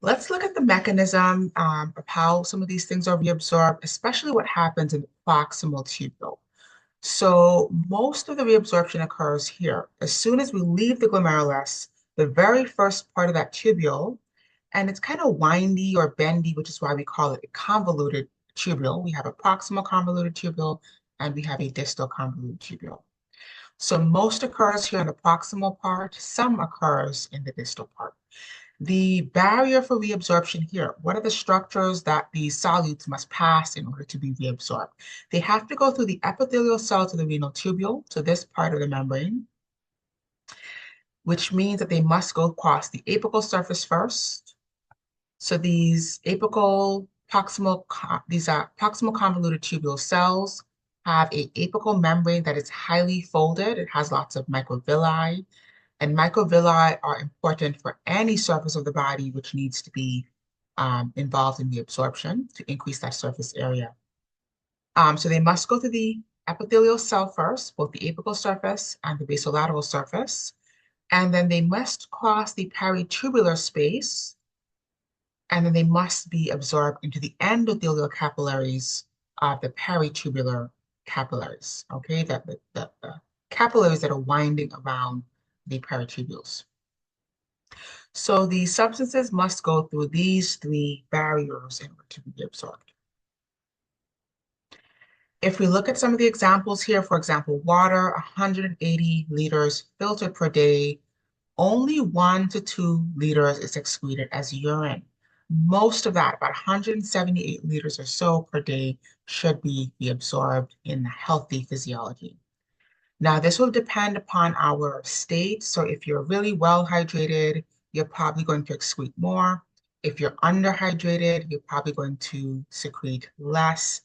Let's look at the mechanism of how some of these things are reabsorbed, especially what happens in the proximal tubule. So most of the reabsorption occurs here. As soon as we leave the glomerulus, the very first part of that tubule, and it's kind of windy or bendy, which is why we call it a convoluted tubule. We have a proximal convoluted tubule, and we have a distal convoluted tubule. So most occurs here in the proximal part, some occurs in the distal part. The barrier for reabsorption here, what are the structures that these solutes must pass in order to be reabsorbed? They have to go through the epithelial cells of the renal tubule, so this part of the membrane, which means that they must go across the apical surface first. So these apical proximal, these are proximal convoluted tubule cells have a apical membrane that is highly folded. It has lots of microvilli. And microvilli are important for any surface of the body which needs to be involved in the absorption to increase that surface area. So they must go through the epithelial cell first, both the apical surface and the basolateral surface. And then they must cross the peritubular space, and then they must be absorbed into the endothelial capillaries of the peritubular capillaries, okay? The capillaries that are winding around the peritubules. So the substances must go through these three barriers in order to be absorbed. If we look at some of the examples here, for example, water, 180 liters filtered per day, only 1 to 2 liters is excreted as urine. Most of that, about 178 liters or so per day, should be absorbed in healthy physiology. Now, this will depend upon our state. So if you're really well hydrated, you're probably going to excrete more. If you're underhydrated, you're probably going to secrete less.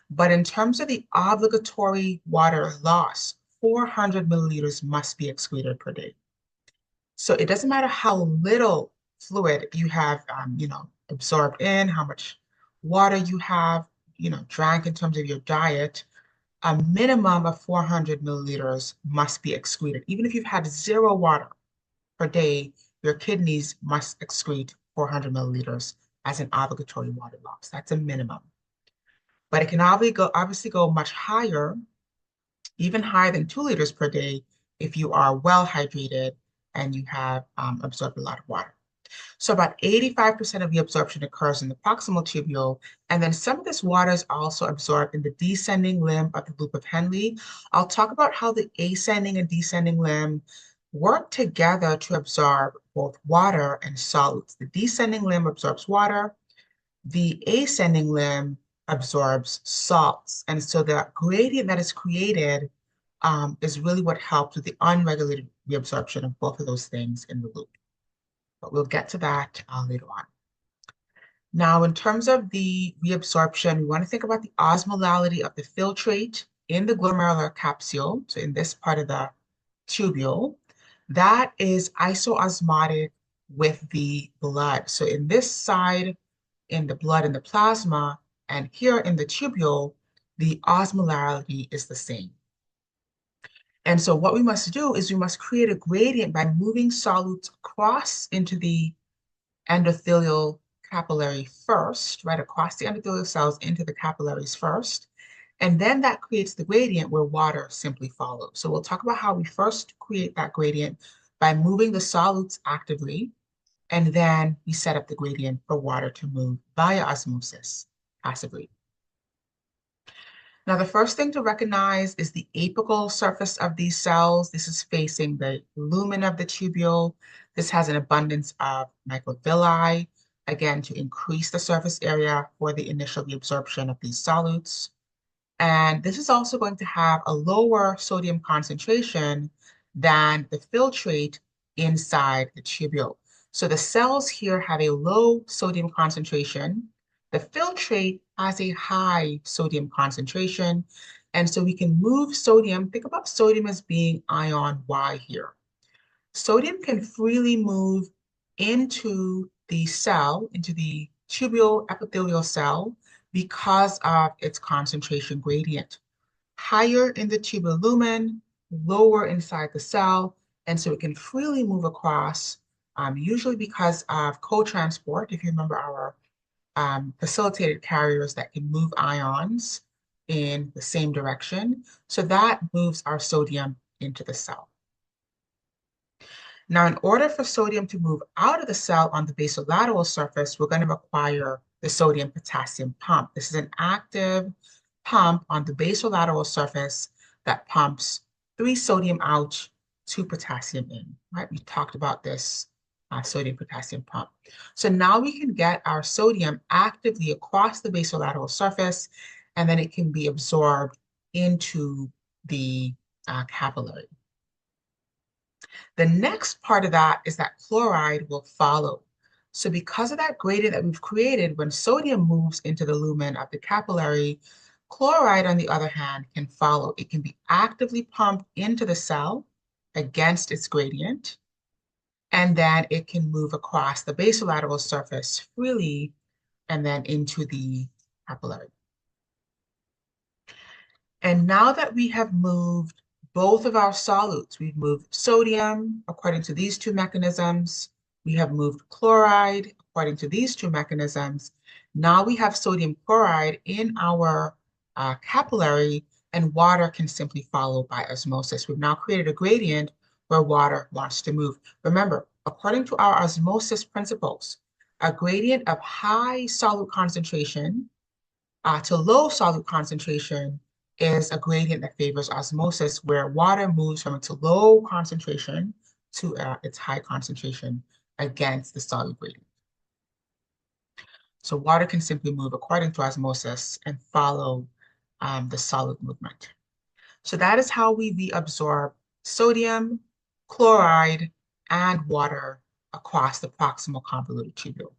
But in terms of the obligatory water loss, 400 milliliters must be excreted per day. So it doesn't matter how little fluid you have, absorbed in, how much water you have, drank in terms of your diet, a minimum of 400 milliliters must be excreted. Even if you've had zero water per day, your kidneys must excrete 400 milliliters as an obligatory water loss. That's a minimum. But it can obviously go much higher, even higher than 2 liters per day if you are well hydrated and you have absorbed a lot of water. So about 85% of the absorption occurs in the proximal tubule, and then some of this water is also absorbed in the descending limb of the loop of Henle. I'll talk about how the ascending and descending limb work together to absorb both water and solids. The descending limb absorbs water, the ascending limb absorbs salts. And so the gradient that is created is really what helps with the unregulated reabsorption of both of those things in the loop. But we'll get to that later on. Now, in terms of the reabsorption, we want to think about the osmolality of the filtrate in the glomerular capsule, so in this part of the tubule, that is isoosmotic with the blood. So in this side, in the blood and the plasma, and here in the tubule, the osmolarity is the same. And so what we must do is we must create a gradient by moving solutes across into the endothelial capillary first, right, across the endothelial cells into the capillaries first. And then that creates the gradient where water simply follows. So we'll talk about how we first create that gradient by moving the solutes actively, and then we set up the gradient for water to move via osmosis passively. Now, the first thing to recognize is the apical surface of these cells. This is facing the lumen of the tubule. This has an abundance of microvilli, again, to increase the surface area for the initial reabsorption of these solutes. And this is also going to have a lower sodium concentration than the filtrate inside the tubule. So the cells here have a low sodium concentration. The filtrate has a high sodium concentration. And so we can move sodium. Think about sodium as being ion Y here. Sodium can freely move into the cell, into the tubule epithelial cell, because of its concentration gradient. Higher in the tubule lumen, lower inside the cell, and so it can freely move across usually because of co-transport. If you remember our facilitated carriers that can move ions in the same direction. So that moves our sodium into the cell. Now, in order for sodium to move out of the cell on the basolateral surface, we're going to require the sodium-potassium pump. This is an active pump on the basolateral surface that pumps 3 sodium out, 2 potassium in, right? We talked about this sodium-potassium pump. So now we can get our sodium actively across the basolateral surface, and then it can be absorbed into the capillary. The next part of that is that chloride will follow. So because of that gradient that we've created, when sodium moves into the lumen of the capillary, chloride, on the other hand, can follow. It can be actively pumped into the cell against its gradient, and then it can move across the basolateral surface freely and then into the capillary. And now that we have moved both of our solutes, we've moved sodium according to these 2 mechanisms, we have moved chloride according to these 2 mechanisms. Now we have sodium chloride in our capillary, and water can simply follow by osmosis. We've now created a gradient where water wants to move. Remember, according to our osmosis principles, a gradient of high solute concentration to low solute concentration is a gradient that favors osmosis, where water moves from its low concentration to its high concentration against the solute gradient. So water can simply move according to osmosis and follow the solute movement. So that is how we reabsorb sodium, chloride, and water across the proximal convoluted tubule.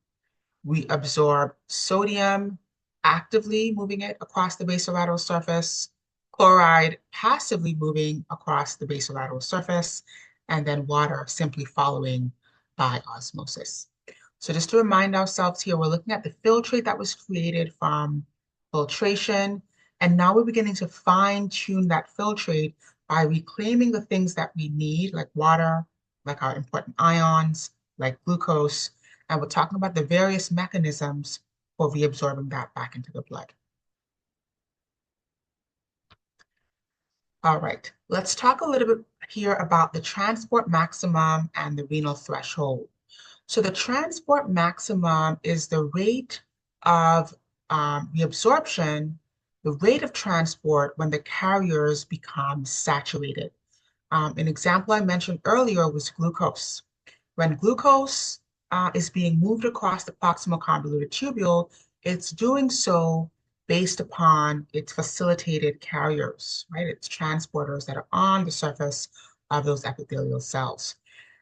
We absorb sodium actively moving it across the basolateral surface, chloride passively moving across the basolateral surface, and then water simply following by osmosis. So just to remind ourselves here, we're looking at the filtrate that was created from filtration, and now we're beginning to fine-tune that filtrate by reclaiming the things that we need, like water, like our important ions, like glucose, and we're talking about the various mechanisms for reabsorbing that back into the blood. All right, let's talk a little bit here about the transport maximum and the renal threshold. So the transport maximum is the rate of reabsorption, the rate of transport when the carriers become saturated. An example I mentioned earlier was glucose. When glucose is being moved across the proximal convoluted tubule, it's doing so based upon its facilitated carriers, right? Its transporters that are on the surface of those epithelial cells.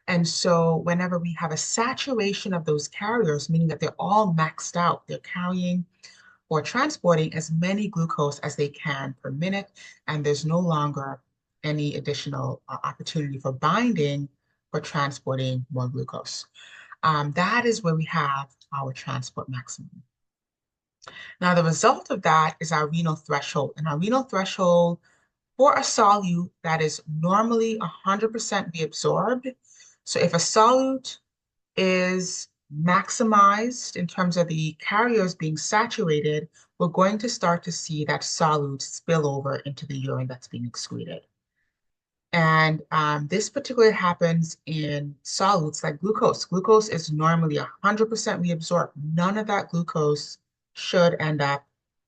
And so whenever we have a saturation of those carriers, meaning that they're all maxed out, they're carrying or transporting as many glucose as they can per minute, and there's no longer any additional opportunity for binding or transporting more glucose. That is where we have our transport maximum. Now, the result of that is our renal threshold. And our renal threshold for a solute that is normally 100% reabsorbed. So if a solute is maximized in terms of the carriers being saturated, we're going to start to see that solute spill over into the urine that's being excreted. And this particularly happens in solutes like glucose. Glucose is normally 100% reabsorbed. None of that glucose should end up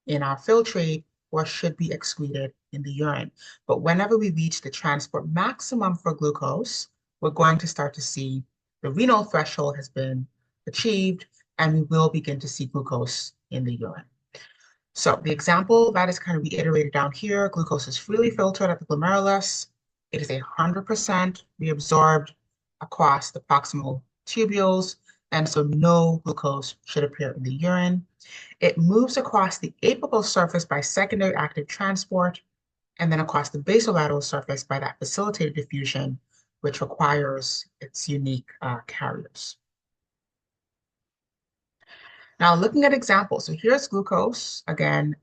in our filtrate or should be excreted in the urine. But whenever we reach the transport maximum for glucose, we're going to start to see the renal threshold has been achieved, and we will begin to see glucose in the urine. So the example that is kind of reiterated down here, glucose is freely filtered at the glomerulus. It is 100% reabsorbed across the proximal tubules, and so no glucose should appear in the urine. It moves across the apical surface by secondary active transport, and then across the basolateral surface by that facilitated diffusion, which requires its unique carriers. Now, looking at examples, so here's glucose. Again,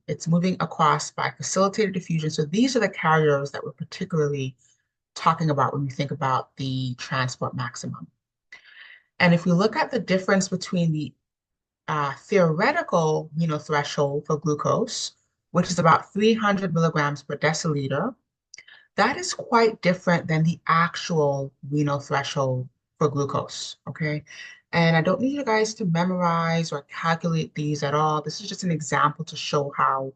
it's moving across by facilitated diffusion. So these are the carriers that we're particularly talking about when we think about the transport maximum. And if we look at the difference between the theoretical renal threshold for glucose, which is about 300 milligrams per deciliter, that is quite different than the actual renal threshold for glucose, okay? And I don't need you guys to memorize or calculate these at all. This is just an example to show how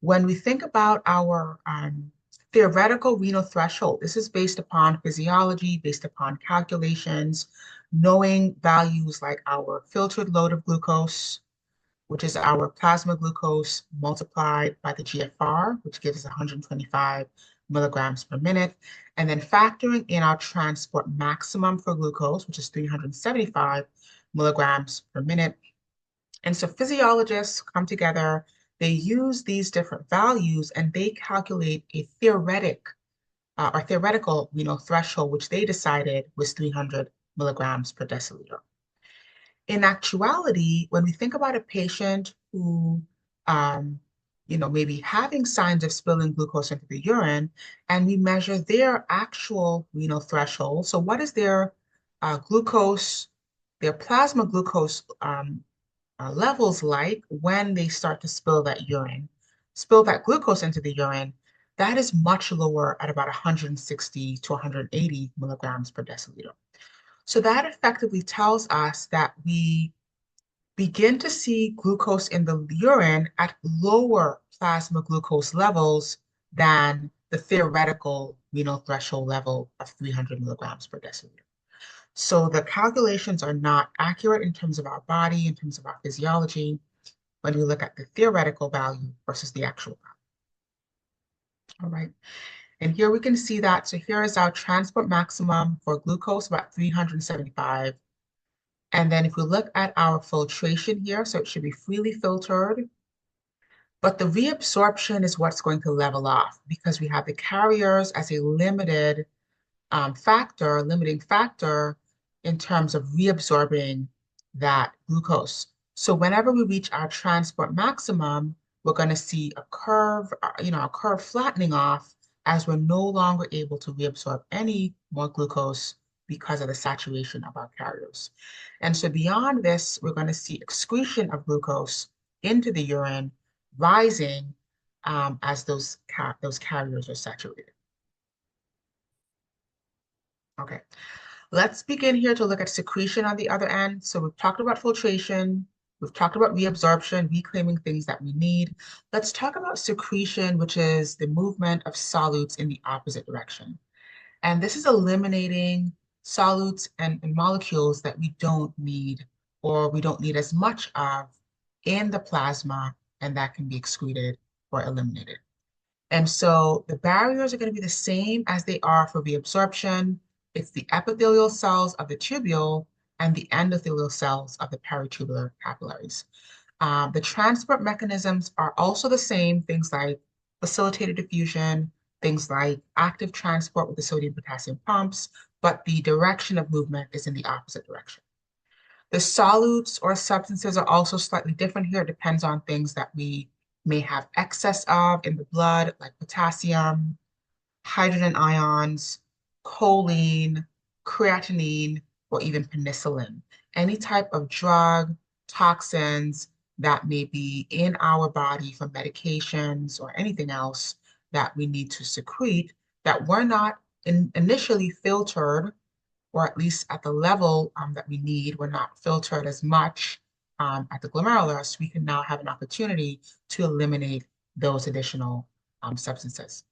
when we think about our theoretical renal threshold, this is based upon physiology, based upon calculations, knowing values like our filtered load of glucose, which is our plasma glucose multiplied by the GFR, which gives us 125 milligrams per minute, and then factoring in our transport maximum for glucose, which is 375 milligrams per minute. And so physiologists come together, they use these different values and they calculate a theoretical threshold, which they decided was 300 milligrams per deciliter. In actuality, when we think about a patient who, may be having signs of spilling glucose into the urine, and we measure their actual renal threshold. So what is their glucose, their plasma glucose levels like when they start to spill that glucose into the urine? That is much lower at about 160 to 180 milligrams per deciliter. So that effectively tells us that we begin to see glucose in the urine at lower plasma glucose levels than the theoretical renal threshold level of 300 milligrams per deciliter. So the calculations are not accurate in terms of our body, in terms of our physiology, when we look at the theoretical value versus the actual value. All right. And here we can see that. So here is our transport maximum for glucose, about 375. And then if we look at our filtration here, so it should be freely filtered, but the reabsorption is what's going to level off because we have the carriers as a limiting factor in terms of reabsorbing that glucose. So whenever we reach our transport maximum, we're going to see a curve flattening off as we're no longer able to reabsorb any more glucose because of the saturation of our carriers. And so beyond this, we're going to see excretion of glucose into the urine rising as those carriers are saturated. Okay, let's begin here to look at secretion on the other end. So we've talked about filtration, we've talked about reabsorption, reclaiming things that we need. Let's talk about secretion, which is the movement of solutes in the opposite direction. And this is eliminating solutes and molecules that we don't need or we don't need as much of in the plasma, and that can be excreted or eliminated. And so the barriers are going to be the same as they are for reabsorption. It's the epithelial cells of the tubule and the endothelial cells of the peritubular capillaries. The transport mechanisms are also the same, things like facilitated diffusion, things like active transport with the sodium potassium pumps, but the direction of movement is in the opposite direction. The solutes or substances are also slightly different here. It depends on things that we may have excess of in the blood, like potassium, hydrogen ions, choline, creatinine, or even penicillin. Any type of drug, toxins that may be in our body from medications or anything else that we need to secrete that were not initially filtered, or at least at the level that we need, were not filtered as much at the glomerulus, we can now have an opportunity to eliminate those additional substances.